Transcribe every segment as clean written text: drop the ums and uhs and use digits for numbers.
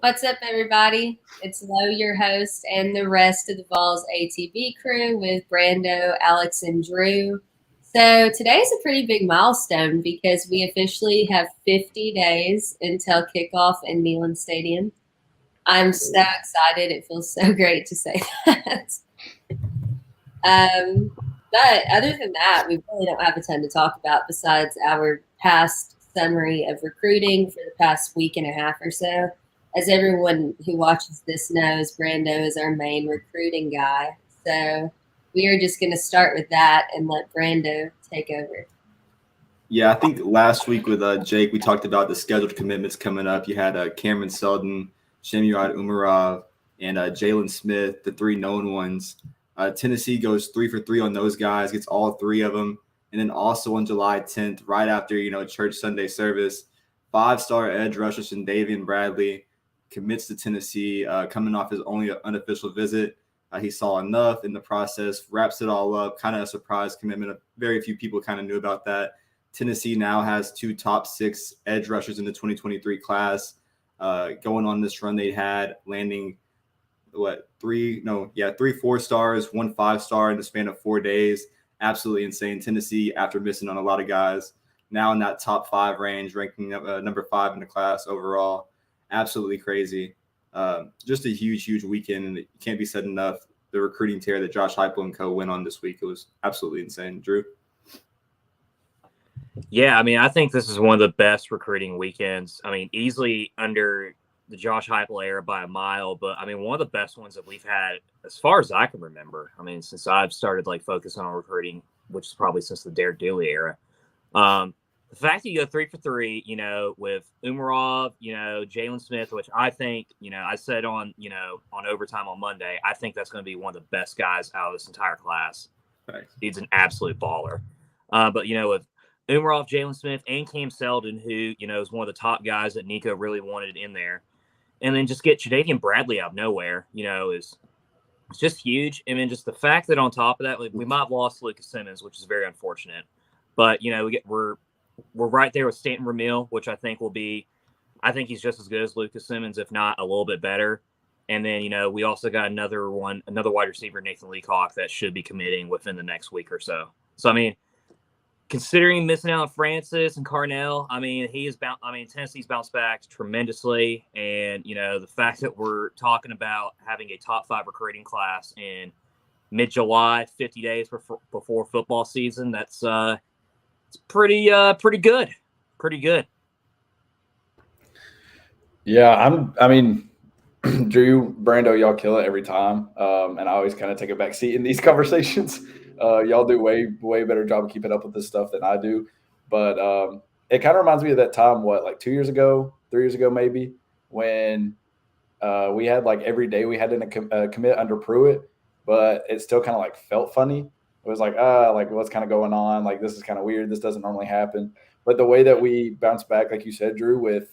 What's up, everybody? It's Lo, your host, and the rest of the Vols ATB crew with Brando, Alex, and Drew. So today's a pretty big milestone because we officially have 50 days until kickoff in Neyland Stadium. I'm so excited. It feels so great to say that. Um, but other than that, we really don't have a ton to talk about besides our past summary of recruiting for the past week and a half or so. As everyone who watches this knows, Brando is our main recruiting guy. So we are just going to start with that and let Brando take over. Yeah, I think last week with Jake, we talked about the scheduled commitments coming up. You had Cameron Selden, Shemurad Umarov, and Jalen Smith, the three known ones. Tennessee goes 3 for 3 on those guys, gets all three of them. And then also on July 10th, right after, church Sunday service, 5-star edge rusher Davian Bradley commits to Tennessee, coming off his only unofficial visit. He saw enough in the process, wraps it all up, kind of a surprise commitment. Very few people kind of knew about that. Tennessee now has 2 top 6 edge rushers in the 2023 class. Going on this run they had, landing 3 4-stars, 1 5-star in the span of 4 days. Absolutely insane. Tennessee, after missing on a lot of guys, now in that top 5 range, ranking number 5 in the class overall. Absolutely crazy. Just a huge weekend, and it can't be said enough. The recruiting tear that Josh Heupel and co went on this week, it was absolutely insane. Drew? Yeah, I think this is one of the best recruiting weekends. Easily under the Josh Heupel era by a mile, but one of the best ones that we've had as far as I can remember. Since I've started focusing on recruiting, which is probably since the Derek Dooley era. The fact that you go 3 for 3, with Umarov, Jalen Smith, which I think, I said on Overtime on Monday, I think that's going to be one of the best guys out of this entire class. Thanks. He's an absolute baller. But with Umarov, Jalen Smith, and Cam Selden, who, is one of the top guys that Nico really wanted in there. And then just get Jadavian Bradley out of nowhere, is just huge. And then just the fact that on top of that, we might have lost Lucas Simmons, which is very unfortunate. But, we're right there with Stanton Ramil, which I think he's just as good as Lucas Simmons, if not a little bit better. And then, we also got another wide receiver, Nathan Leacock, that should be committing within the next week or so. So, considering missing out on Francis and Carnell, Tennessee's bounced back tremendously. And, the fact that we're talking about having a top 5 recruiting class in mid-July, 50 days before football season, that's it's pretty good. Pretty good. Yeah, Drew, Brando, y'all kill it every time. And I always kind of take a back seat in these conversations. Y'all do way better job of keeping up with this stuff than I do. But it kind of reminds me of that time, 2 years ago, 3 years ago maybe, when we had every day we had to commit under Pruitt, but it still kind of felt funny. It was what's kind of going on? This is kind of weird. This doesn't normally happen. But the way that we bounced back, like you said, Drew, with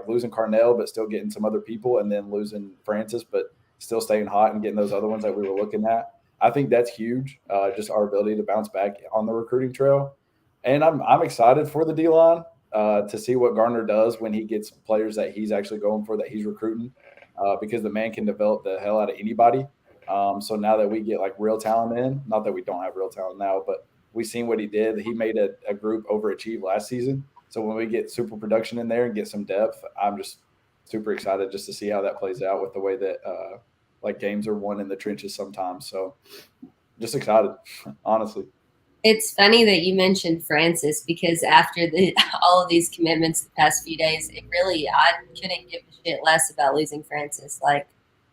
losing Carnell, but still getting some other people, and then losing Francis, but still staying hot and getting those other ones that we were looking at. I think that's huge, just our ability to bounce back on the recruiting trail. And I'm excited for the D-line to see what Garner does when he gets players that he's actually going for, that he's recruiting, because the man can develop the hell out of anybody. So now that we get real talent in, not that we don't have real talent now, but we've seen what he did. He made a group overachieve last season. So when we get super production in there and get some depth, I'm just super excited just to see how that plays out with the way that games are won in the trenches sometimes. So just excited, honestly. It's funny that you mentioned Francis because after all of these commitments the past few days, I couldn't give a shit less about losing Francis.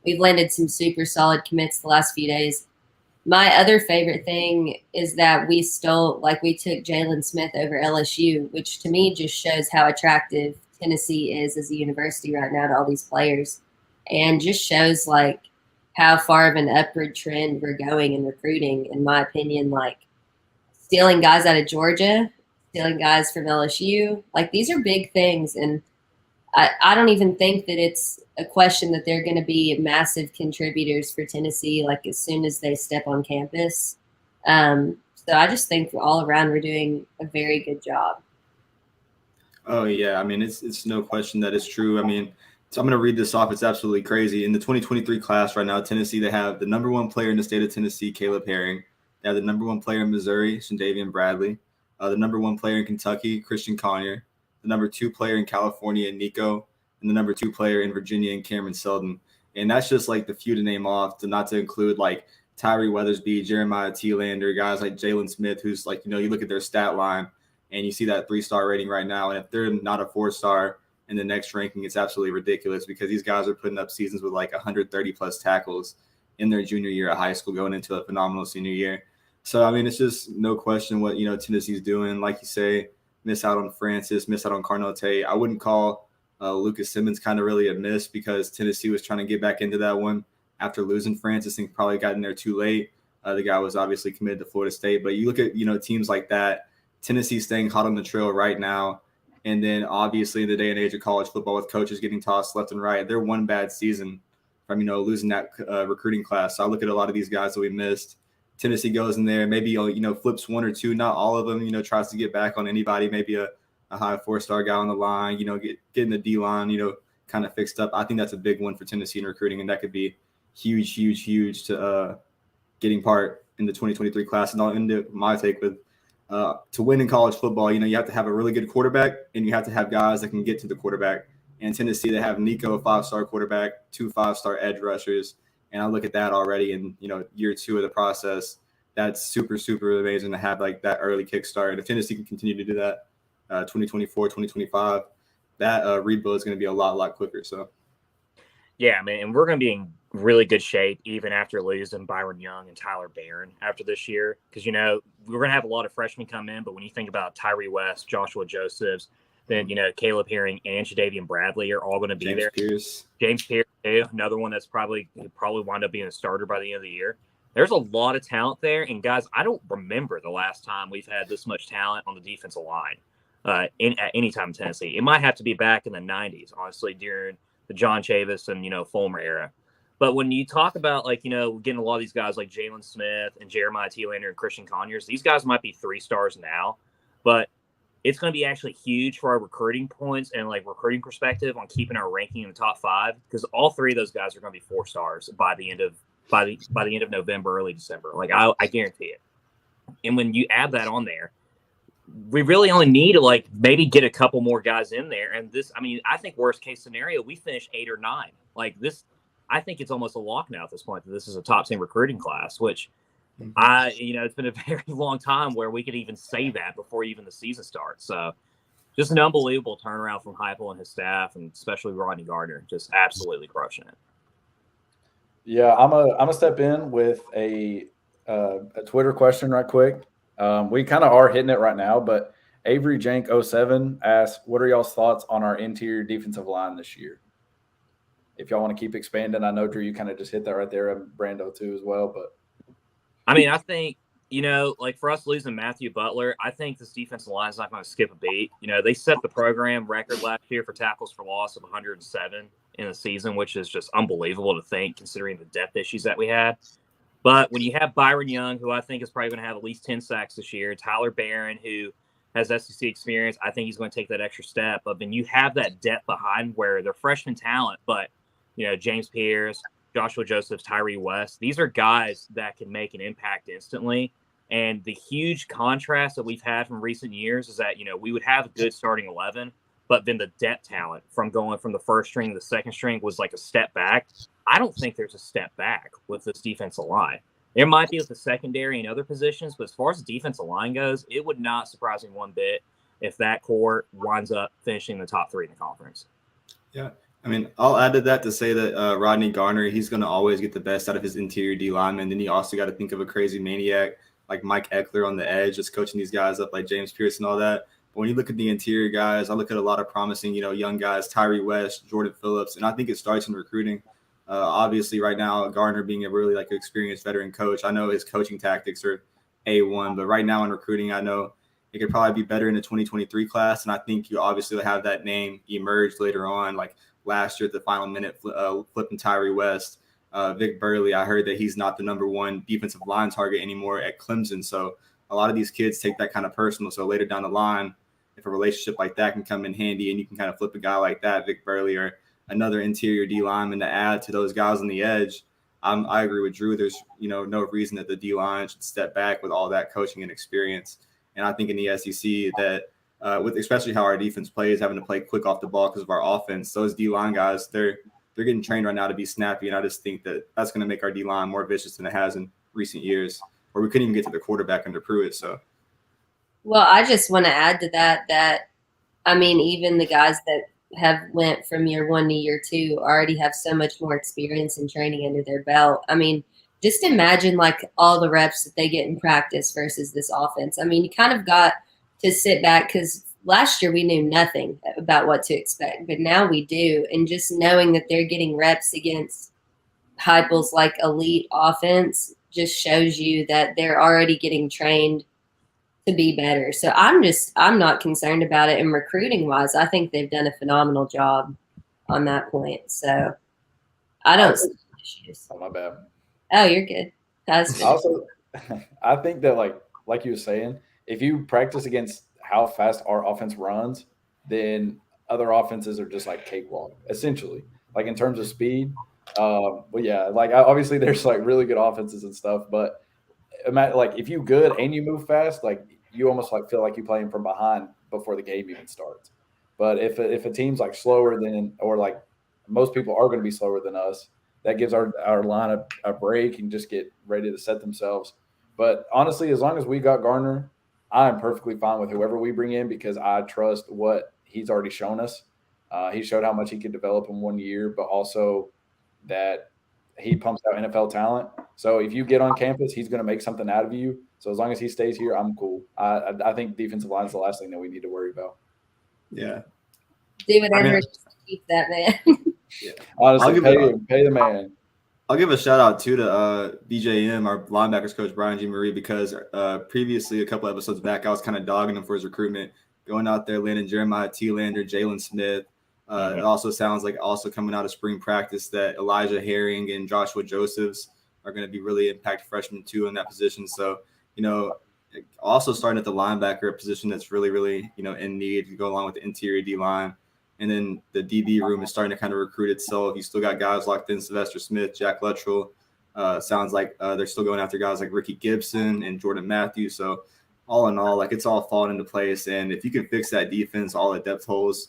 We've landed some super solid commits the last few days. My other favorite thing is that we took Jalen Smith over LSU, which to me just shows how attractive Tennessee is as a university right now to all these players, and just shows how far of an upward trend we're going in recruiting, in my opinion. Stealing guys out of Georgia, stealing guys from LSU, these are big things, and I don't even think that it's a question that they're going to be massive contributors for Tennessee as soon as they step on campus. So I just think all around we're doing a very good job. Oh, yeah. It's no question that it's true. So I'm going to read this off. It's absolutely crazy. In the 2023 class right now, Tennessee, they have the number one player in the state of Tennessee, Caleb Herring. They have the number one player in Missouri, Shandavian Bradley. The number one player in Kentucky, Christian Conyer. The number two player in California, Nico. And the number two player in Virginia, and Cameron Seldon. And that's just like the few to name off, to not to include like Tyree Weathersby, Jeremiah T-Lander, guys like Jalen Smith, who's like, you look at their stat line and you see that 3-star rating right now. And if they're not a 4-star in the next ranking, it's absolutely ridiculous because these guys are putting up seasons with like 130 plus tackles in their junior year of high school, going into a phenomenal senior year. So, I mean, it's just no question what, Tennessee's doing. Like you say, miss out on Francis, miss out on Carnell Tate. I wouldn't call Lucas Simmons kind of really a miss because Tennessee was trying to get back into that one after losing Francis and probably got in there too late. The guy was obviously committed to Florida State. But you look at, teams like that, Tennessee staying hot on the trail right now. And then obviously in the day and age of college football with coaches getting tossed left and right, they're one bad season from, losing that recruiting class. So I look at a lot of these guys that we missed. Tennessee goes in there, maybe, flips one or two, not all of them, tries to get back on anybody, maybe a high 4-star guy on the line, getting the D-line, kind of fixed up. I think that's a big one for Tennessee in recruiting, and that could be huge to getting part in the 2023 class. And I'll end it my take with to win in college football, you have to have a really good quarterback and you have to have guys that can get to the quarterback. And Tennessee, they have Nico, a 5-star quarterback, 2 5-star edge rushers. And I look at that already in, year 2 of the process. That's super amazing to have like that early kickstart. And if Tennessee can continue to do that 2024, 2025, that rebuild is going to be a lot quicker. So. Yeah, man, and we're going to be in really good shape even after losing Byron Young and Tyler Barron after this year because, we're going to have a lot of freshmen come in. But when you think about Tyree West, Joshua Josephs, then, Caleb Herring and Shadavian Bradley are all going to be there. James Pierce, too, another one that's probably wind up being a starter by the end of the year. There's a lot of talent there. And, guys, I don't remember the last time we've had this much talent on the defensive line at any time in Tennessee. It might have to be back in the 90s, honestly, during the John Chavis and, Fulmer era. But when you talk about, like, getting a lot of these guys like Jalen Smith and Jeremiah T-Lander and Christian Conyers, these guys might be 3-stars now, but it's going to be actually huge for our recruiting points and, like, recruiting perspective on keeping our ranking in the top 5 because all 3 of those guys are going to be 4-stars by the end of November, early December. Like, I guarantee it. And when you add that on there, we really only need to like maybe get a couple more guys in there. And this, I mean, I think worst case scenario, we finish 8 or 9. Like this, I think it's almost a lock now at this point that this is a top 10 recruiting class, which it's been a very long time where we could even say that before even the season starts. So just an unbelievable turnaround from Heupel and his staff, and especially Rodney Gardner, just absolutely crushing it. Yeah, I'm a step in with a Twitter question right quick. We kind of are hitting it right now, but Avery Jank 07 asks, what are y'all's thoughts on our interior defensive line this year? If y'all want to keep expanding, I know, Drew, you kind of just hit that right there, and Brando too as well. But I mean, I think, like for us losing Matthew Butler, I think this defensive line is not going to skip a beat. They set the program record last year for tackles for loss of 107 in the season, which is just unbelievable to think considering the depth issues that we had. But when you have Byron Young, who I think is probably going to have at least 10 sacks this year, Tyler Barron, who has SEC experience, I think he's going to take that extra step. But then you have that depth behind where they're freshman talent, but, James Pierce, Joshua Josephs, Tyree West, these are guys that can make an impact instantly. And the huge contrast that we've had from recent years is that, we would have a good starting 11, but then the depth talent from going from the first string to the second string was like a step back. I don't think there's a step back with this defensive line. There might be with the secondary and other positions, but as far as the defensive line goes, it would not surprise me one bit if that core winds up finishing the top 3 in the conference. Yeah. I mean, I'll add to that to say that Rodney Garner, he's going to always get the best out of his interior D lineman. Then you also got to think of a crazy maniac like Mike Eckler on the edge, just coaching these guys up like James Pierce and all that. But when you look at the interior guys, I look at a lot of promising, young guys, Tyree West, Jordan Phillips, and I think it starts in recruiting. Obviously, right now, Garner being a really experienced veteran coach, I know his coaching tactics are A1, but right now in recruiting, I know it could probably be better in the 2023 class. And I think you obviously will have that name emerge later on, like last year at the final minute, flipping Tyree West. Vic Burley, I heard that he's not the number 1 defensive line target anymore at Clemson. So a lot of these kids take that kind of personal. So later down the line, if a relationship like that can come in handy and you can kind of flip a guy like that, Vic Burley or another interior D lineman to add to those guys on the edge, I agree with Drew. There's no reason that the D line should step back with all that coaching and experience. And I think in the SEC that with especially how our defense plays, having to play quick off the ball because of our offense, those D line guys, they're getting trained right now to be snappy. And I just think that that's going to make our D line more vicious than it has in recent years, where we couldn't even get to the quarterback under Pruitt. So, well, I just want to add to that I mean, even the guys that have went from year 1 to year 2 already have so much more experience and training under their belt. I mean, just imagine like all the reps that they get in practice versus this offense. I mean, you kind of got to sit back because last year we knew nothing about what to expect, but now we do. And just knowing that they're getting reps against Heupel's like elite offense just shows you that they're already getting trained to be better. So I'm not concerned about it. And recruiting wise, I think they've done a phenomenal job on that point. So I don't see issues. Oh, my bad. Oh, you're good. Also, I think that like you were saying, if you practice against how fast our offense runs, then other offenses are just like cakewalk, essentially. Like in terms of speed. But yeah, like obviously there's like really good offenses and stuff, but like if you good and you move fast, like you almost like feel like you're playing from behind before the game even starts. But if a team's like slower than, or like most people are going to be slower than us, that gives our line a break and just get ready to set themselves. But honestly, as long as we got Garner, I'm perfectly fine with whoever we bring in because I trust what he's already shown us. He showed how much he could develop in 1 year, but also that he pumps out NFL talent. So if you get on campus, he's going to make something out of you. So as long as he stays here, I'm cool. I think defensive line is the last thing that we need to worry about. Yeah. Do whatever to keep that man. Yeah. Honestly, pay the man. I'll give a shout out too to BJM, our linebackers coach, Brian G. Marie, because previously, a couple episodes back, I was kind of dogging him for his recruitment, going out there, landing Jeremiah T-Lander, Jalen Smith. It also sounds like also coming out of spring practice that Elijah Herring and Joshua Josephs are going to be really impact freshmen too in that position. So, also starting at the linebacker position that's really, really, in need to go along with the interior D line. And then the DB room is starting to kind of recruit itself. You still got guys locked in, Sylvester Smith, Jack Luttrell. Sounds like they're still going after guys like Ricky Gibson and Jordan Matthews. So all in all, like it's all falling into place. And if you can fix that defense, all the depth holes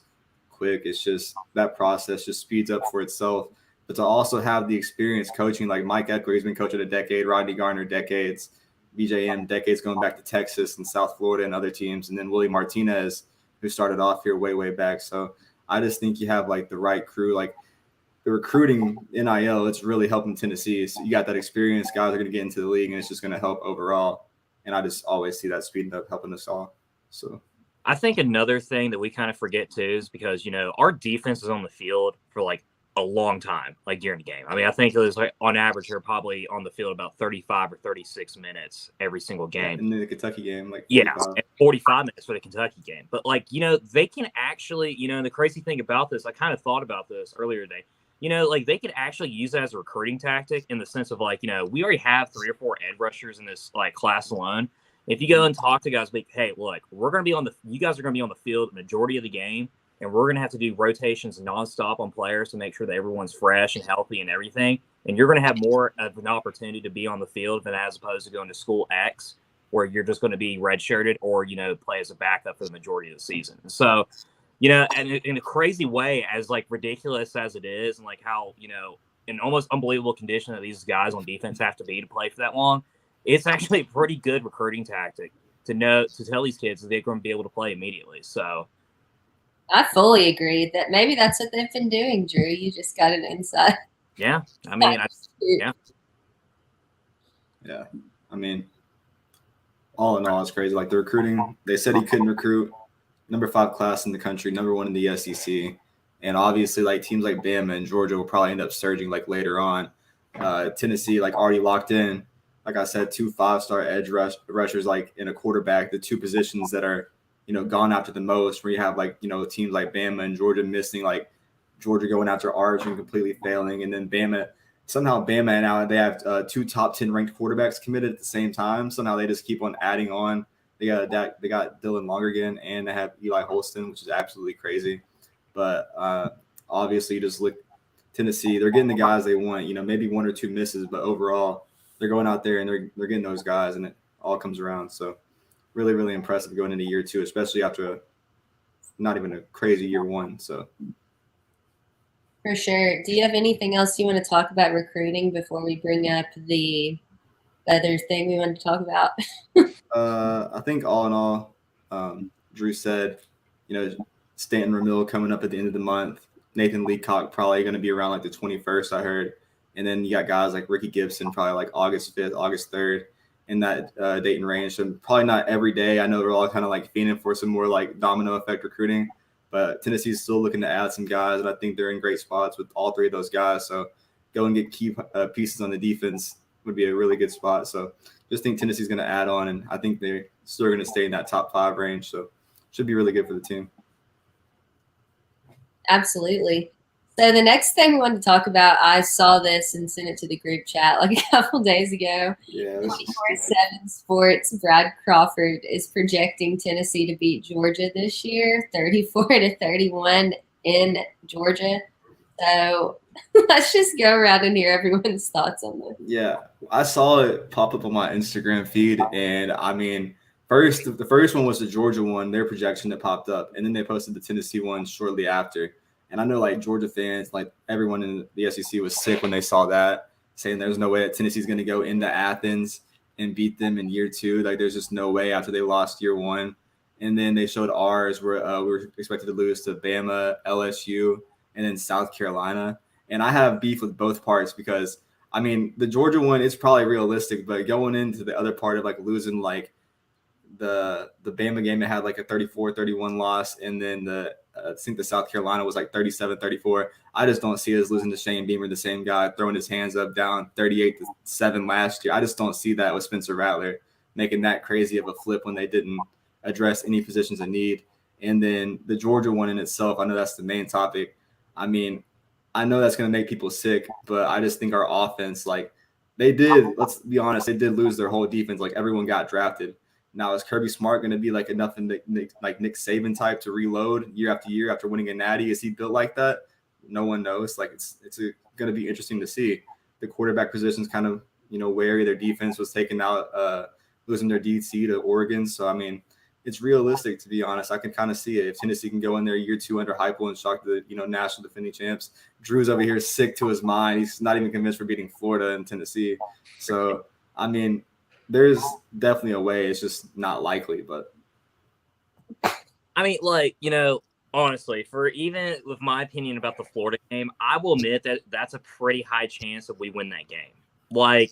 quick, it's just that process just speeds up for itself. But to also have the experience coaching like Mike Eckler, he's been coaching a decade, Rodney Garner, decades, BJM, decades going back to Texas and South Florida and other teams. And then Willie Martinez, who started off here way, way back. So I just think you have like the right crew, like the recruiting NIL, it's really helping Tennessee. So you got that experience, guys are going to get into the league and it's just going to help overall. And I just always see that speeding up, helping us all. So I think another thing that we kind of forget too is because, our defense is on the field for like a long time, like during the game. I mean, I think it was like on average, they're probably on the field about 35 or 36 minutes every single game. In the Kentucky game, like 45 minutes for the Kentucky game. But like, they can actually, and the crazy thing about this, I kind of thought about this earlier today, like they could actually use that as a recruiting tactic in the sense of like, we already have 3 or 4 edge rushers in this like class alone. If you go and talk to guys, like, hey, look, you guys are going to be on the field the majority of the game, and we're going to have to do rotations nonstop on players to make sure that everyone's fresh and healthy and everything. And you're going to have more of an opportunity to be on the field than as opposed to going to school X, where you're just going to be redshirted or, play as a backup for the majority of the season. So, and in a crazy way, as like ridiculous as it is, and like how, in almost unbelievable condition that these guys on defense have to be to play for that long, it's actually a pretty good recruiting tactic to tell these kids that they're going to be able to play immediately. So I fully agree that maybe that's what they've been doing, Drew. You just got an insight. Yeah. I mean, Yeah. I mean, all in all, it's crazy. Like the recruiting, they said he couldn't recruit number 5 class in the country, number 1 in the SEC. And obviously like teams like Bama and Georgia will probably end up surging like later on. Tennessee, like already locked in. Like I said, 2 5-star edge rushers, like in a quarterback, the 2 positions that are, gone after the most, where you have like, teams like Bama and Georgia missing, like Georgia going after Arch and completely failing. And then Bama now they have 2 top 10 ranked quarterbacks committed at the same time. Somehow they just keep on adding on. They got Dylan Lonergan and they have Eli Holston, which is absolutely crazy. But obviously you just look Tennessee, they're getting the guys they want, you know, maybe one or two misses, but overall they're going out there and they're getting those guys and it all comes around. So really, really impressive going into year 2, especially after not even a crazy year 1. So For sure. Do you have anything else you want to talk about recruiting before we bring up the other thing we wanted to talk about? I think all in all, Drew said, you know, Stanton Ramil coming up at the end of the month. Nathan Leacock probably going to be around like the 21st, I heard. And then you got guys like Ricky Gibson, probably like August 5th, August 3rd in that Dayton range. So probably not every day. I know they're all kind of like fiending for some more like domino effect recruiting, but Tennessee's still looking to add some guys. And I think they're in great spots with all 3 of those guys. So go and get key pieces on the defense would be a really good spot. So just think Tennessee's going to add on, and I think they're still going to stay in that top 5 range. So should be really good for the team. Absolutely. So the next thing we wanted to talk about, I saw this and sent it to the group chat like a couple days ago. Yeah, 24/7 Sports, Brad Crawford is projecting Tennessee to beat Georgia this year, 34-31 in Georgia. So let's just go around and hear everyone's thoughts on this. Yeah, I saw it pop up on my Instagram feed, and I mean, the first one was the Georgia one, their projection that popped up, and then they posted the Tennessee one shortly after. And I know like Georgia fans, like everyone in the SEC was sick when they saw that, saying there's no way that Tennessee's going to go into Athens and beat them in year 2. Like there's just no way after they lost year 1. And then they showed ours where we were expected to lose to Bama, LSU, and then South Carolina. And I have beef with both parts because, I mean, the Georgia one is probably realistic, but going into the other part of like losing like the Bama game, it had like a 34-31 loss, and then I think the South Carolina was like 37-34. I just don't see us losing to Shane Beamer, the same guy throwing his hands up down 38-7 last year. I just don't see that with Spencer Rattler making that crazy of a flip when they didn't address any positions of need. And then the Georgia one in itself, I know that's the main topic. I mean, I know that's going to make people sick, but I just think our offense, like let's be honest, they did lose their whole defense. Like everyone got drafted. Now, is Kirby Smart going to be like enough in like Nick Saban type to reload year after year after winning a natty? Is he built like that? No one knows. Like it's going to be interesting to see. The quarterback position's kind of, you know, wary. Their defense was taken out, losing their DC to Oregon. So, I mean, it's realistic, to be honest. I can kind of see it. If Tennessee can go in there year 2 under Heupel and shock the, you know, national defending champs. Drew's over here sick to his mind. He's not even convinced for beating Florida and Tennessee. So, I mean, there's definitely a way. It's just not likely, but I mean, like, you know, honestly, for even with my opinion about the Florida game, I will admit that that's a pretty high chance that we win that game. Like,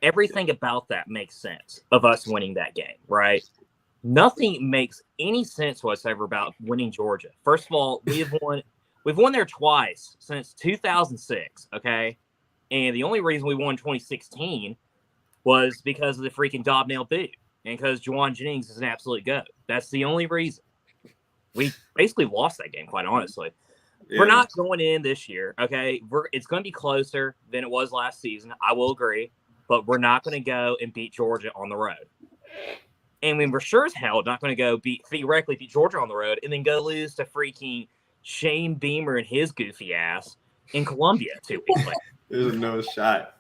everything about that makes sense of us winning that game, right? Nothing makes any sense whatsoever about winning Georgia. First of all, we've won there twice since 2006, okay? And the only reason we won 2016 was because of the freaking Dobnail boot and because Juwan Jennings is an absolute goat. That's the only reason. We basically lost that game, quite honestly. Yeah. We're not going in this year, okay? It's going to be closer than it was last season. I will agree. But we're not going to go and beat Georgia on the road. And we're sure as hell not going to go theoretically beat Georgia on the road and then go lose to freaking Shane Beamer and his goofy ass in Columbia 2 weeks later. There's no shot.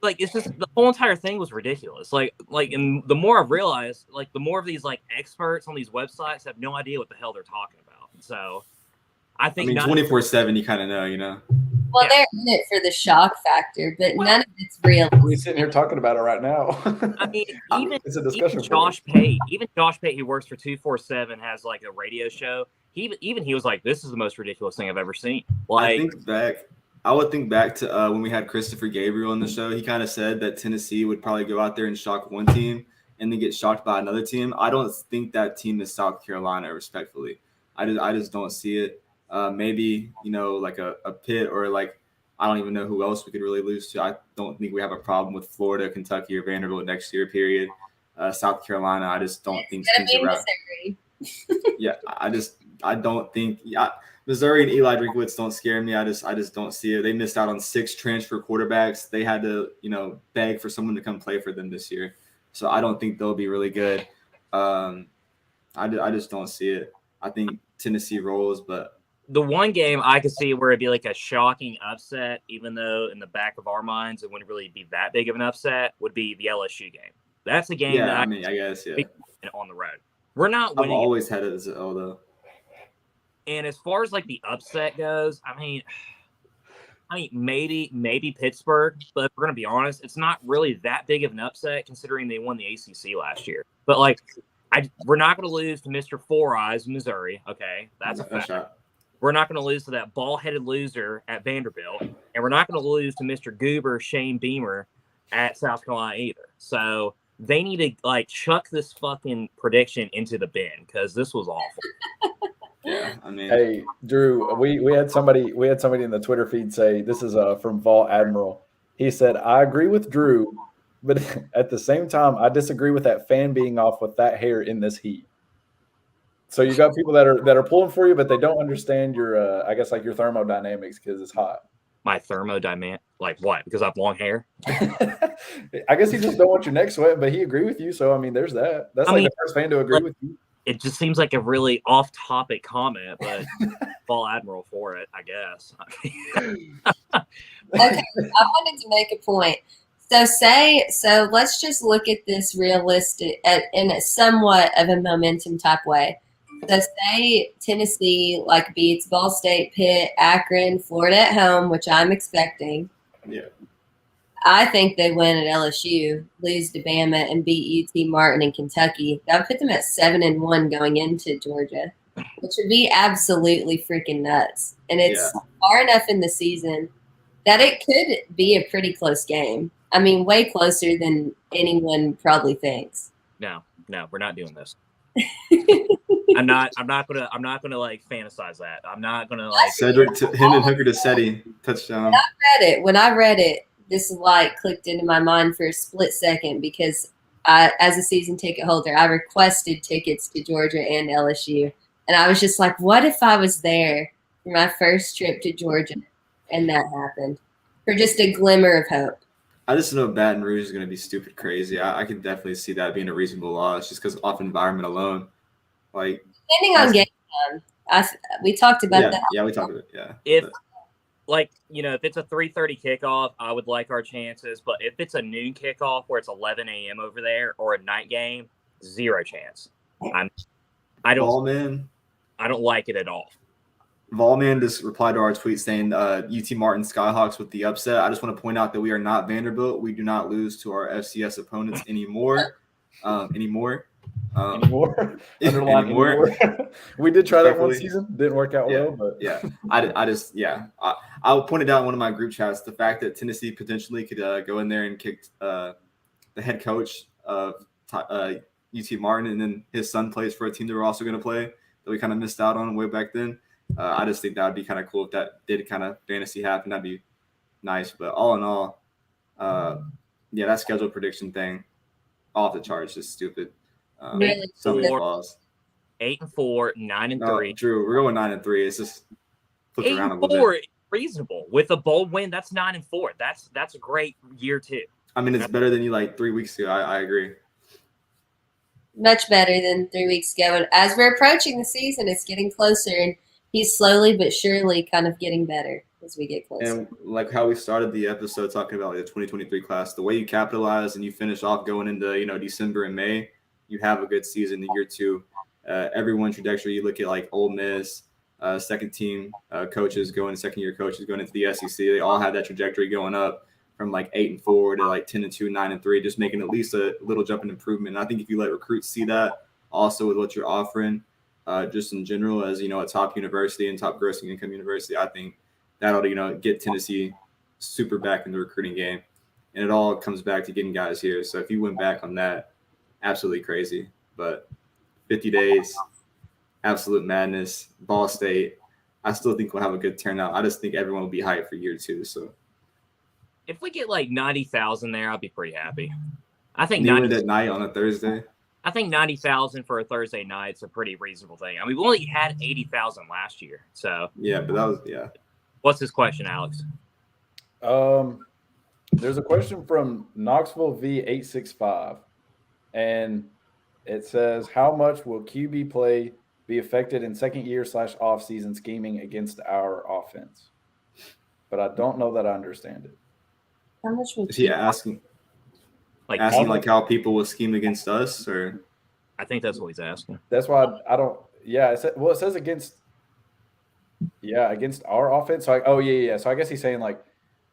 Like it's just the whole entire thing was ridiculous. Like, and the more I've realized, like the more of these like experts on these websites have no idea what the hell they're talking about. So I think 24/7, you kind of know, you know. Well, they're in it for the shock factor, but none of it's real. We're sitting here talking about it right now. I mean, it's a discussion. Even Josh Pate, who works for 247, has like a radio show. He was like, "This is the most ridiculous thing I've ever seen." Like, I would think back to when we had Christopher Gabriel on the show. He kind of said that Tennessee would probably go out there and shock one team and then get shocked by another team. I don't think that team is South Carolina, respectfully. I just don't see it. Maybe, you know, like a Pitt or like I don't even know who else we could really lose to. I don't think we have a problem with Florida, Kentucky, or Vanderbilt next year, period. South Carolina, I just don't think teams are right. Yeah, I don't think Missouri and Eli Drinkwitz don't scare me. I just don't see it. They missed out on 6 transfer quarterbacks. They had to, you know, beg for someone to come play for them this year. So I don't think they'll be really good. I just don't see it. I think Tennessee rolls, but The one game I could see where it'd be like a shocking upset, even though in the back of our minds it wouldn't really be that big of an upset, would be the LSU game. That's the game that I guess, yeah. On the road. We're not I've winning. always had it as L, though. And as far as like the upset goes, I mean, maybe Pittsburgh, but if we're gonna be honest, it's not really that big of an upset considering they won the ACC last year. But like, we're not gonna lose to Mr. Four Eyes, Missouri. Okay, that's a fact. We're not going to lose to that ball-headed loser at Vanderbilt, and we're not going to lose to Mr. Goober, Shane Beamer at South Carolina either. So they need to like chuck this fucking prediction into the bin because this was awful. Yeah, I mean, hey Drew, we had somebody in the Twitter feed say this is from Vol Admiral. He said, "I agree with Drew, but at the same time, I disagree with that fan being off with that hair in this heat." So you got people that are pulling for you, but they don't understand your, I guess, like your thermodynamics because it's hot. My thermodynamic, like what? Because I have long hair. I guess he just don't want your neck sweating, but he agree with you. So I mean, there's that. That's the first fan to agree with you. It just seems like a really off-topic comment, but Fall Admiral for it, I guess. Okay, I wanted to make a point. So let's just look at this realistic in a somewhat of a momentum type way. So say Tennessee like beats Ball State, Pitt, Akron, Florida at home, which I'm expecting. Yeah. I think they win at LSU, lose to Bama, and beat UT Martin in Kentucky. That would put them at 7-1 going into Georgia, which would be absolutely freaking nuts. And it's far enough in the season that it could be a pretty close game. I mean, way closer than anyone probably thinks. No, we're not doing this. I'm not gonna like fantasize that. I'm not gonna like Cedric Hendon Hooker to SETI touchdown. When I read it, this light clicked into my mind for a split second because as a season ticket holder, I requested tickets to Georgia and LSU, and I was just like, what if I was there for my first trip to Georgia and that happened? For just a glimmer of hope. I just know Baton Rouge is going to be stupid crazy. I can definitely see that being a reasonable loss just because off environment alone. Like depending on game time, we talked about that. Yeah, we talked about it. Yeah. If it's a 3:30 kickoff, I would like our chances. But if it's a noon kickoff where it's 11 a.m. over there or a night game, zero chance. I don't like it at all. Volman just replied to our tweet saying UT Martin Skyhawks with the upset. I just want to point out that we are not Vanderbilt. We do not lose to our FCS opponents anymore. Anymore. We did try that one season. Didn't work out well, but I pointed out in one of my group chats the fact that Tennessee potentially could go in there and kick the head coach of UT Martin, and then his son plays for a team that we're also going to play that we kind of missed out on way back then. I just think that would be kind of cool if that did kind of fantasy happen. That'd be nice. But all in all, that schedule prediction thing, off the charts, just stupid. Really? 8-4, 9-3. Drew, we're going 9-3. It's just flipped around a little bit. Reasonable with a bold win. That's 9-4. That's a great year too. I mean, it's better than you like 3 weeks ago. I agree. Much better than 3 weeks ago. And as we're approaching the season, it's getting closer, and he's slowly but surely kind of getting better as we get closer. And like how we started the episode talking about the 2023 class, the way you capitalize and you finish off going into December and May, you have a good season in year two. Everyone's trajectory, you look at like Ole Miss, second team coaches going, second year coaches going into the SEC. They all have that trajectory going up from like 8-4 to like 10-2, 9-3, just making at least a little jump in improvement. And I think if you let recruits see that also with what you're offering, just in general as, a top university and top grossing income university, I think that'll, get Tennessee super back in the recruiting game. And it all comes back to getting guys here. So if you went back on that, absolutely crazy. But 50 days, absolute madness, Ball State, I still think we'll have a good turnout. I just think everyone will be hyped for year two. So if we get like 90,000 there, I'll be pretty happy. I think that night on a Thursday. I think 90,000 for a Thursday night is a pretty reasonable thing. I mean, we only had 80,000 last year, so yeah. But that was What's his question, Alex? There's a question from Knoxville V865, and it says, "How much will QB play be affected in second year / off season scheming against our offense? But I don't know that I understand it. How much would Is he asking Like, like how people will scheme against us, or? I think that's what he's asking. That's why I don't. Yeah, it says against. Yeah, against our offense. So yeah. So I guess he's saying like,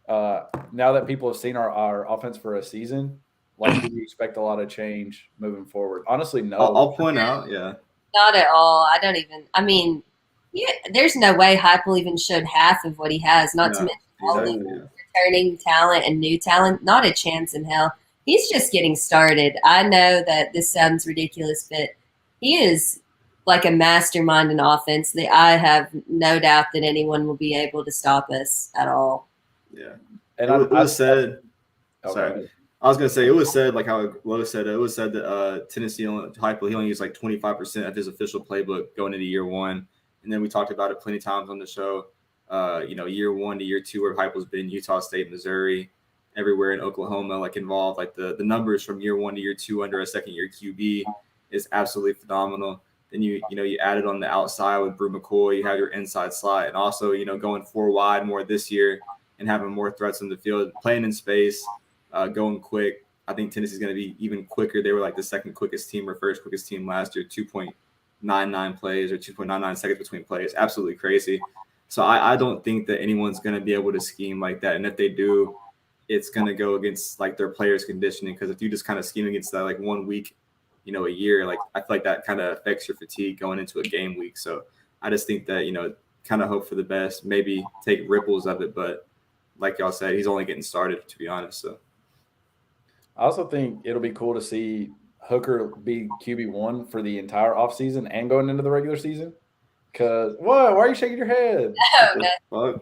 now that people have seen our offense for a season, like, do we expect a lot of change moving forward? Honestly, no. I'll point out, yeah. Not at all. I don't even. I mean, yeah, there's no way Heupel even showed half of what he has. Not to No, mention all the exactly, yeah. returning talent and new talent. Not a chance in hell. He's just getting started. I know that this sounds ridiculous, but he is like a mastermind in offense. That I have no doubt that anyone will be able to stop us at all. Yeah. And it was said. Okay. Sorry. I was gonna say it was said, like how Lois said, it was said that Tennessee Heupel, he only used like 25% of his official playbook going into year one, and then we talked about it plenty of times on the show. Year 1 to year 2, where Heupel's been Utah State, Missouri, everywhere in Oklahoma, like involved. Like the numbers from year 1 to year 2 under a second year QB is absolutely phenomenal. Then you added on the outside with Brew McCoy, you have your inside slot, and also going 4 wide more this year and having more threats in the field, playing in space. Going quick. I think Tennessee's going to be even quicker. They were like the second quickest team or first quickest team last year, 2.99 plays or 2.99 seconds between plays. Absolutely crazy. So I don't think that anyone's going to be able to scheme like that. And if they do, it's going to go against like their players' conditioning. Because if you just kind of scheme against that like 1 week, a year, like I feel like that kind of affects your fatigue going into a game week. So I just think that, kind of hope for the best, maybe take ripples of it. But like y'all said, he's only getting started, to be honest. So. I also think it'll be cool to see Hooker be QB1 for the entire offseason and going into the regular season. Because why are you shaking your head? Oh,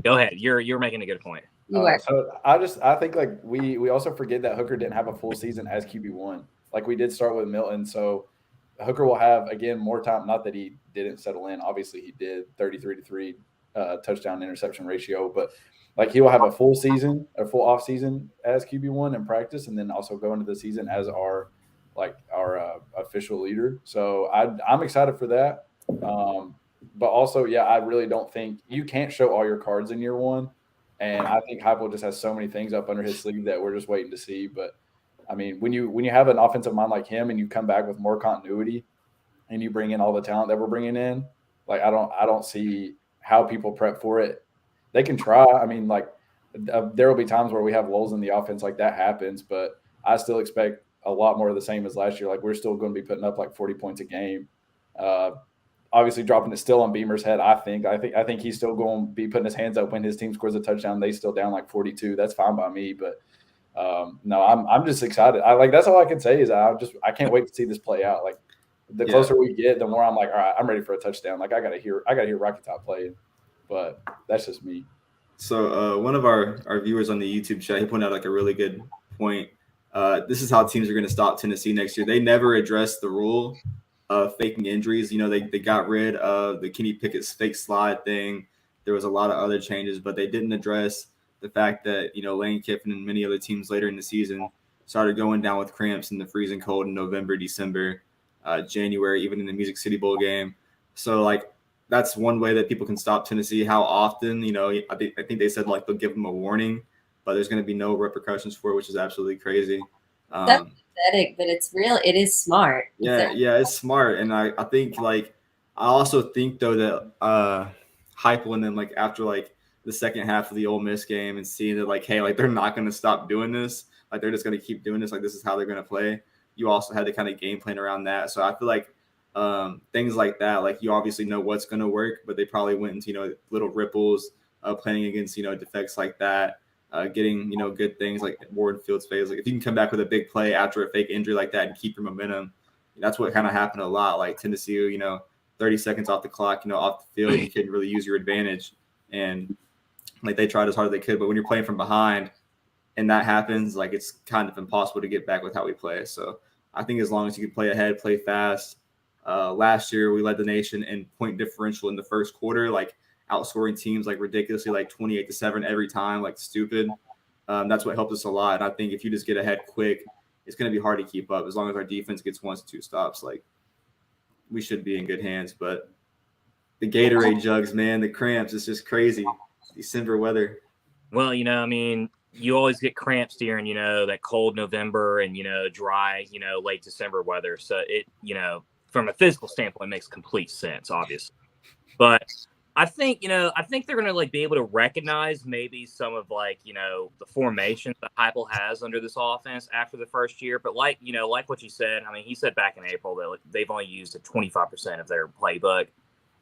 Go ahead. You're making a good point. So I think like we also forget that Hooker didn't have a full season as QB1. Like we did start with Milton, so Hooker will have again more time. Not that he didn't settle in. Obviously, he did 33-3 touchdown interception ratio, but like he will have a full season, a full off season as QB1 in practice, and then also go into the season as our official leader. So I'm excited for that. But also, yeah, I really don't think you can't show all your cards in year one. And I think Heupel just has so many things up under his sleeve that we're just waiting to see. But I mean, when you have an offensive mind like him and you come back with more continuity and you bring in all the talent that we're bringing in, like I don't see how people prep for it. They can try. I mean, like there will be times where we have lulls in the offense, like that happens. But I still expect a lot more of the same as last year. Like we're still going to be putting up like 40 points a game. Obviously, dropping it still on Beamer's head. I think he's still going to be putting his hands up when his team scores a touchdown. They still down like 42. That's fine by me. But no, I'm just excited. That's all I can say is I can't wait to see this play out. Like the closer we get, the more I'm like, all right, I'm ready for a touchdown. Like I gotta hear Rocky Top playing. But that's just me. So one of our viewers on the YouTube chat, he pointed out like a really good point. This is how teams are going to stop Tennessee next year. They never addressed the rule of faking injuries. They got rid of the Kenny Pickett's fake slide thing. There was a lot of other changes, but they didn't address the fact that, Lane Kiffin and many other teams later in the season started going down with cramps in the freezing cold in November, December, January, even in the Music City Bowl game. So that's one way that people can stop Tennessee. How often, I think they said like they'll give them a warning, but there's going to be no repercussions for it, which is absolutely crazy. That's pathetic, but it's real. It is smart. Yeah, it's smart. And I think I also think though that Heupel and then after the second half of the Ole Miss game and seeing that hey, they're not going to stop doing this. They're just going to keep doing this. This is how they're going to play. You also had to kind of game plan around that. So I feel like things like that, you obviously know what's going to work, but they probably went into, little ripples, playing against, defects like that, getting, good things like Warren Fields phase. If you can come back with a big play after a fake injury like that and keep your momentum, that's what kind of happened a lot. Tennessee, 30 seconds off the clock, off the field, you couldn't really use your advantage. And they tried as hard as they could, but when you're playing from behind and that happens, it's kind of impossible to get back with how we play. So I think as long as you can play ahead, play fast. Last year, we led the nation in point differential in the first quarter, outscoring teams ridiculously, 28-7 every time, stupid. That's what helped us a lot. And I think if you just get ahead quick, it's going to be hard to keep up as long as our defense gets 1 to 2 stops. we should be in good hands. But the Gatorade jugs, man, the cramps, it's just crazy. December weather. Well, I mean, you always get cramps during, that cold November and, dry, late December weather. So it, from a physical standpoint, makes complete sense, obviously. But I think they're going to be able to recognize maybe some of the formations that Heupel has under this offense after the first year. But like what you said, I mean, he said back in April that they've only used 25% of their playbook.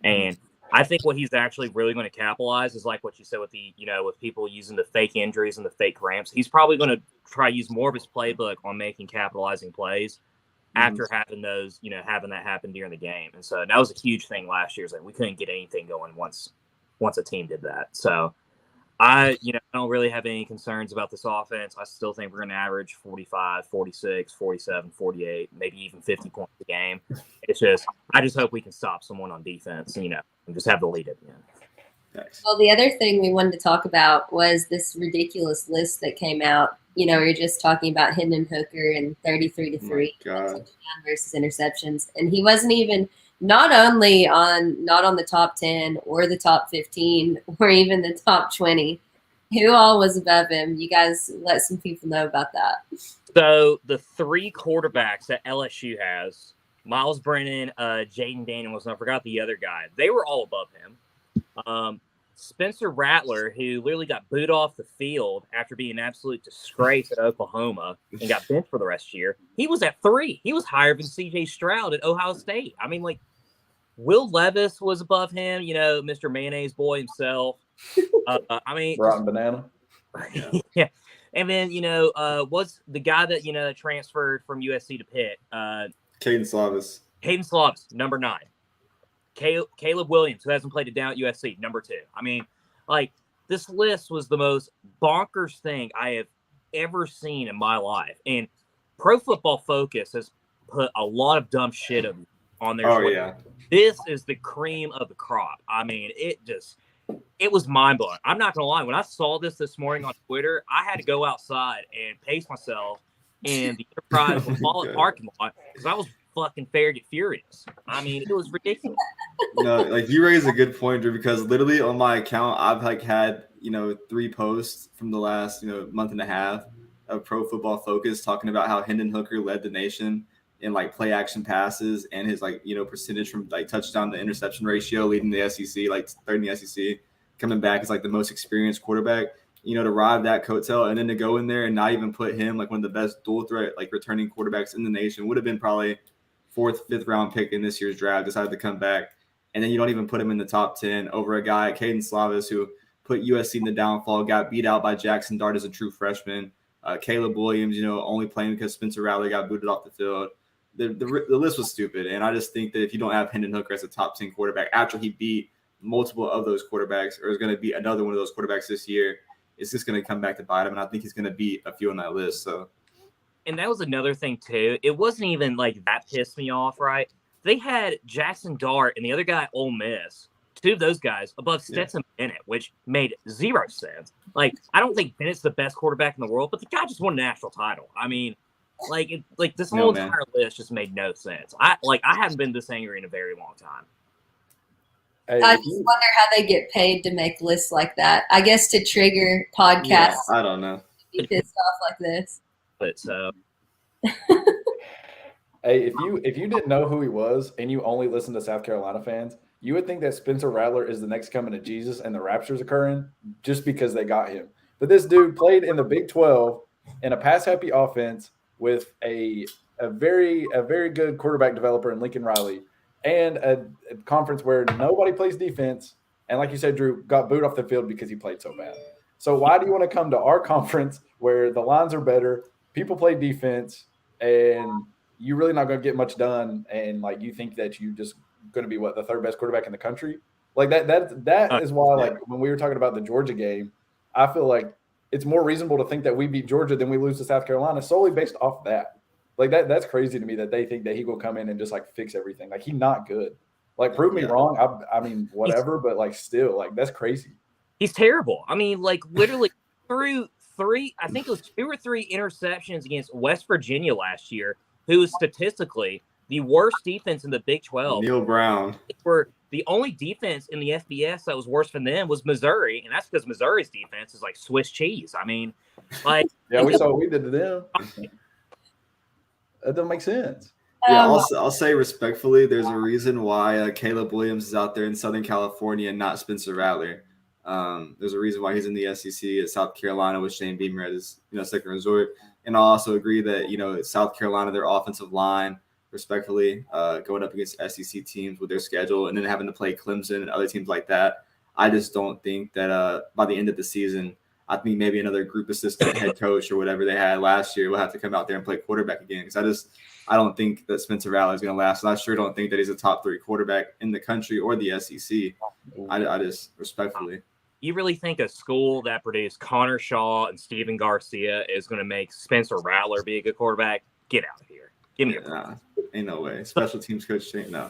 And I think what he's actually really going to capitalize is like what you said with the, with people using the fake injuries and the fake cramps. He's probably going to try to use more of his playbook on making capitalizing plays after having those, having that happen during the game. And so that was a huge thing last year. Is we couldn't get anything going once a team did that. So I don't really have any concerns about this offense. I still think we're going to average 45, 46, 47, 48, maybe even 50 points a game. It's just, I just hope we can stop someone on defense, and just have the lead at the end. Thanks. Well, the other thing we wanted to talk about was this ridiculous list that came out. We're just talking about Hendon Hooker and 33-3 touchdown versus interceptions. And he wasn't even not on the top 10 or the top 15 or even the top 20. Who all was above him? You guys let some people know about that. So the three quarterbacks that LSU has, Miles Brennan, Jaden Daniels, and I forgot the other guy, they were all above him. Spencer Rattler, who literally got booed off the field after being an absolute disgrace at Oklahoma and got benched for the rest of the year, he was at 3. He was higher than C.J. Stroud at Ohio State. I mean, Will Levis was above him, Mr. Mayonnaise Boy himself. Rotten banana. Yeah. And then, what's the guy that, transferred from USC to Pitt? Caden Slavis, number 9. Caleb Williams, who hasn't played it down at USC, number 2. I mean, this list was the most bonkers thing I have ever seen in my life. And Pro Football Focus has put a lot of dumb shit on their Twitter. Yeah. This is the cream of the crop. I mean, it was mind-blowing. I'm not going to lie. When I saw this morning on Twitter, I had to go outside and pace myself in the Enterprise Wallet parking lot because I was fucking furious. I mean, it was ridiculous. No, you raise a good point, Drew, because literally on my account, I've had 3 posts from the last month and a half of Pro Football Focus talking about how Hendon Hooker led the nation in play action passes and his percentage from touchdown to interception ratio, leading the SEC, third in the SEC, coming back as the most experienced quarterback. To ride that coattail and then to go in there and not even put him one of the best dual threat returning quarterbacks in the nation would have been probably 4th, 5th round pick in this year's draft. Decided to come back, and then you don't even put him in the top 10 over a guy, Caden Slavis, who put USC in the downfall, got beat out by Jackson Dart as a true freshman. Caleb Williams, only playing because Spencer Rattler got booted off the field. The list was stupid, and I just think that if you don't have Hendon Hooker as a top 10 quarterback after he beat multiple of those quarterbacks, or is going to beat another one of those quarterbacks this year, it's just going to come back to bite him, and I think he's going to beat a few on that list. So, and that was another thing too. It wasn't even that pissed me off, right? They had Jackson Dart and the other guy, Ole Miss, 2 of those guys above Stetson Bennett, which made 0 sense. I don't think Bennett's the best quarterback in the world, but the guy just won a national title. I mean, this whole entire list just made no sense. I haven't been this angry in a very long time. Hey, I just wonder how they get paid to make lists like that. I guess to trigger podcasts. Yeah, I don't know. To be pissed off like this. But so, hey, if you didn't know who he was and you only listen to South Carolina fans, you would think that Spencer Rattler is the next coming of Jesus and the rapture's occurring just because they got him. But this dude played in the Big 12 in a pass-happy offense with a very good quarterback developer in Lincoln Riley, and a conference where nobody plays defense. And like you said, Drew, got booed off the field because he played so bad. So why do you want to come to our conference where the lines are better, people play defense, and you're really not going to get much done, and you think that you just going to be the 3rd best quarterback in the country? That is why when we were talking about the Georgia game, I feel like it's more reasonable to think that we beat Georgia than we lose to South Carolina solely based off that. That's crazy to me that they think that he will come in and just fix everything. He's not good. Prove me wrong. I mean, whatever, but still, that's crazy. He's terrible. I mean, literally through 3, I think it was 2 or 3 interceptions against West Virginia last year, who was statistically the worst defense in the Big 12. Neil Brown. Were the only defense in the FBS that was worse than them was Missouri, and that's because Missouri's defense is like Swiss cheese. I mean, like yeah, we saw what we did to them. That doesn't make sense. Yeah, I'll say respectfully, there's a reason why Caleb Williams is out there in Southern California and not Spencer Rattler. There's a reason why he's in the SEC at South Carolina with Shane Beamer at his second resort. And I'll also agree that South Carolina, their offensive line, respectfully, going up against SEC teams with their schedule and then having to play Clemson and other teams like that. I just don't think that by the end of the season, I think maybe another group assistant head coach or whatever they had last year will have to come out there and play quarterback again. Because I don't think that Spencer Rattler is going to last. And I sure don't think that he's a top 3 quarterback in the country or the SEC. I just respectfully. You really think a school that produced Connor Shaw and Steven Garcia is going to make Spencer Rattler be a good quarterback? Get out of here. Give me a break. Ain't no way. Special teams coach, no.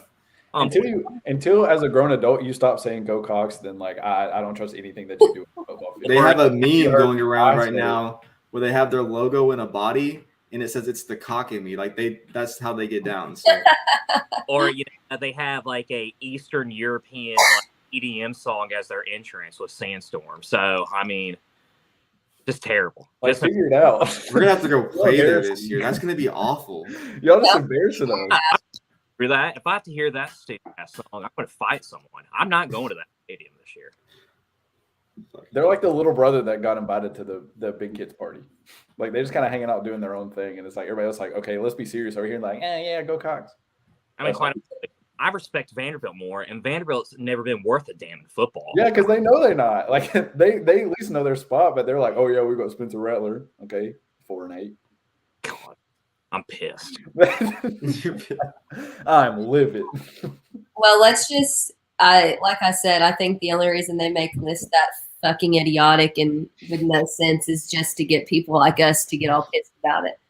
Until as a grown adult you stop saying "Go Cox," then like I don't trust anything that you do. They have a meme going around right now where they have their logo in a body and it says it's the cock in me. Like that's how they get down. So. Or they have like a Eastern European EDM song as their entrance with Sandstorm. So I mean, just terrible. Just figure it out. We're gonna have to go play there this year. That's gonna be awful. Y'all just embarrassing us. That if I have to hear that stupid ass song, I'm going to fight someone. I'm not going to that stadium this year. They're like the little brother that got invited to the big kids party. Like they're just kind of hanging out doing their own thing, and it's like everybody else like, okay, let's be serious over here. And like, yeah, go Cox. I mean, I respect Vanderbilt more, and Vanderbilt's never been worth a damn in football. Yeah, because they know they're not. Like they at least know their spot, but they're like, oh yeah, we got Spencer Rattler. Okay, 4-8. God. I'm pissed. I'm livid. Well, let's just, like I said, I think the only reason they make lists that fucking idiotic and with no sense is just to get people like us to get all pissed about it.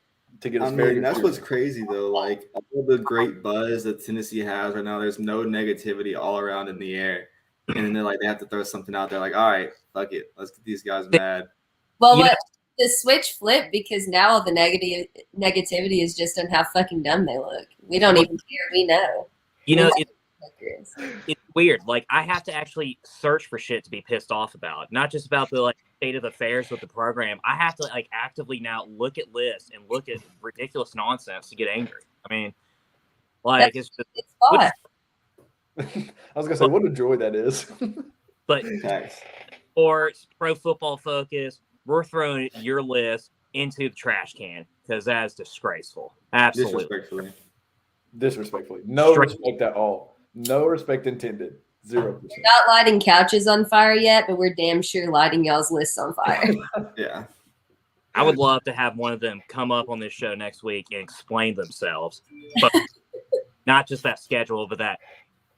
To get us that's what's crazy though. Like all the great buzz that Tennessee has right now, there's no negativity all around in the air. And then they have to throw something out there like, all right, fuck it. Let's get these guys mad. Well, the switch flip because now all the negativity is just on how fucking dumb they look. We don't even care. We know. It's weird. Like I have to actually search for shit to be pissed off about, not just about the state of affairs with the program. I have to actively now look at lists and look at ridiculous nonsense to get angry. I mean, it's fun. I was gonna say what a joy that is. But or Pro Football Focus. We're throwing your list into the trash can because that is disgraceful. Absolutely. Disrespectfully. No respect at all. No respect intended. 0%. We're not lighting couches on fire yet, but we're damn sure lighting y'all's lists on fire. Yeah. I would love to have one of them come up on this show next week and explain themselves. But not just that schedule, but that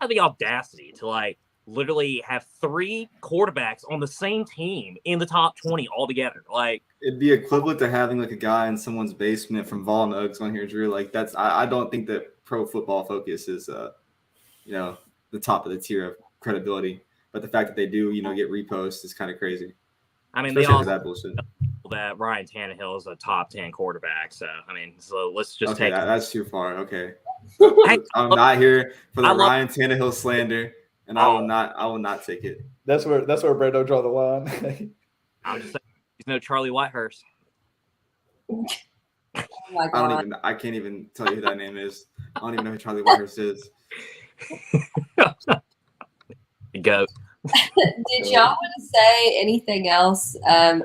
have the audacity to literally have 3 quarterbacks on the same team in the top 20 altogether. It'd be equivalent to having a guy in someone's basement from Vol Nugs on here, Drew. I don't think that Pro Football Focus is the top of the tier of credibility. But the fact that they do, get reposts is kind of crazy. I mean, they all that bullshit. That Ryan Tannehill is a top 10 quarterback. So let's just take that's too far. Okay. I'm not here for the Ryan Tannehill slander. And I will not take it. That's where Brando draw the line. I'm just saying, he's no Charlie Whitehurst. Oh my God. I can't even tell you who that name is. I don't even know who Charlie Whitehurst is. Go. Did y'all want to say anything else? I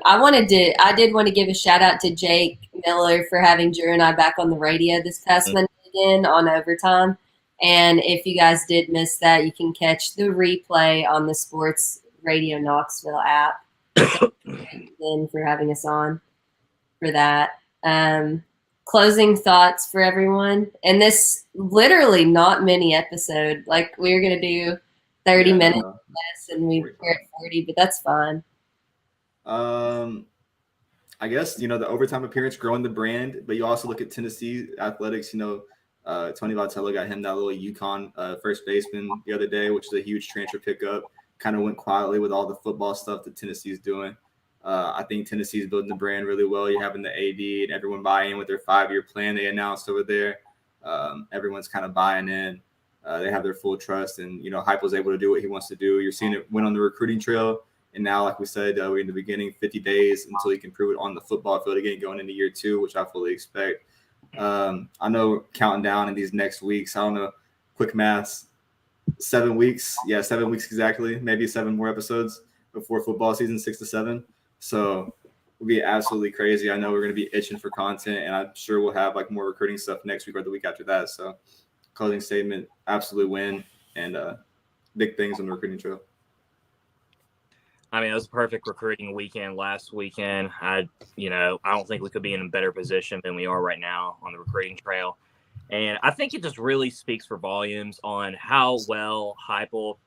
did want to give a shout out to Jake Miller for having Drew and I back on the radio this past Monday again on Overtime. And if you guys did miss that, you can catch the replay on the Sports Radio Knoxville app. Then for having us on for that. Closing thoughts for everyone. And this literally not mini episode. We were going to do 30 minutes less and we're at 40, but that's fine. I guess, the overtime appearance growing the brand, but you also look at Tennessee athletics, Tony Vitello got him that little UConn first baseman the other day, which is a huge transfer pickup. Kind of went quietly with all the football stuff that Tennessee's doing. I think Tennessee's building the brand really well. You're having the AD and everyone buy in with their 5-year plan they announced over there. Everyone's kind of buying in. They have their full trust, and Heupel was able to do what he wants to do. You're seeing it win on the recruiting trail, and now, like we said, we're in the beginning, 50 days until he can prove it on the football field again, going into year 2, which I fully expect. I know counting down in these next weeks. I don't know, quick maths. 7 weeks. Yeah, 7 weeks exactly. Maybe 7 more episodes before football season, 6 to 7. So it'll be absolutely crazy. I know we're going to be itching for content, and I'm sure we'll have like more recruiting stuff next week or the week after that. So closing statement, absolute win, and big things on the recruiting trail. I mean, it was a perfect recruiting weekend last weekend. I don't think we could be in a better position than we are right now on the recruiting trail. And I think it just really speaks for volumes on how well Heupel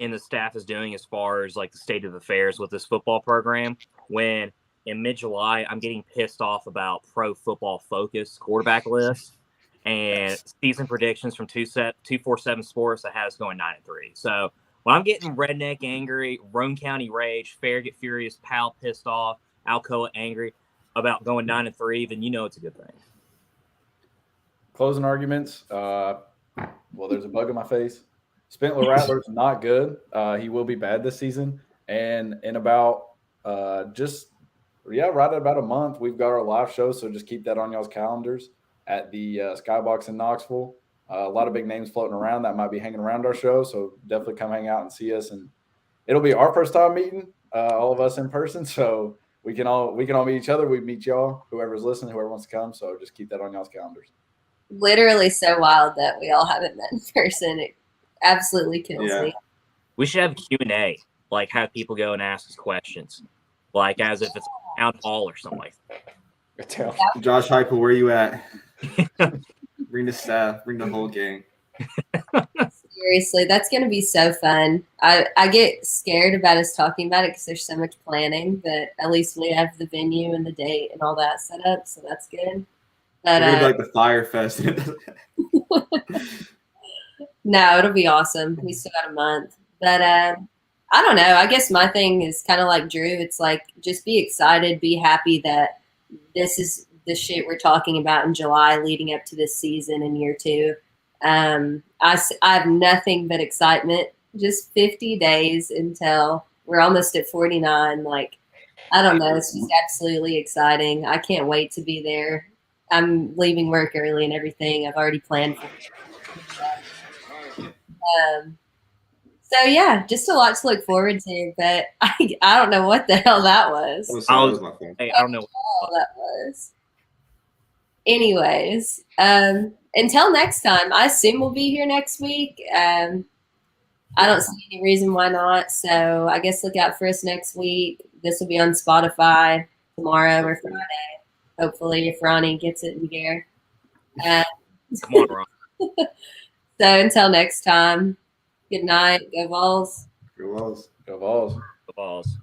and the staff is doing as far as like the state of affairs with this football program. When in mid-July, I'm getting pissed off about Pro Football Focus quarterback lists and season predictions from 247 Sports that has us going 9-3. So when I'm getting redneck angry, Roane County rage, Fair get furious, Pal pissed off, Alcoa angry about going 9-3, then it's a good thing. Closing arguments. Well, there's a bug in my face. Spentler Rattler's not good. He will be bad this season. And in about right at about a month, we've got our live show. So just keep that on y'all's calendars at the Skybox in Knoxville. A lot of big names floating around that might be hanging around our show. So definitely come hang out and see us. And it'll be our first time meeting, all of us in person. So we can all meet each other. We meet y'all, whoever's listening, whoever wants to come. So just keep that on y'all's calendars. Literally so wild that we all haven't met in person. It absolutely kills me. We should have Q&A, like have people go and ask us questions, like as if it's a town hall or something like that. Josh Heupel, where you at? Bring the staff, bring the whole gang. Seriously, that's going to be so fun. I get scared about us talking about it because there's so much planning, but at least we have the venue and the date and all that set up, so that's good. But We're gonna be like the Fire Fest. No, it'll be awesome. We still got a month. But I don't know. I guess my thing is kind of like Drew. It's like just be excited, be happy that this is the shit we're talking about in July leading up to this season in year 2. I have nothing but excitement. Just 50 days until we're almost at 49. Like, I don't know. It's just absolutely exciting. I can't wait to be there. I'm leaving work early and everything. I've already planned for it. So, yeah, just a lot to look forward to. But I don't know what the hell that was. I don't know what that was. Anyways, until next time, I assume we'll be here next week. I don't see any reason why not. So I guess look out for us next week. This will be on Spotify tomorrow or Friday. Hopefully, if Ronnie gets it in gear. Come on, Ron. So until next time, good night. Go Vols. Go Vols. Go Vols. The balls.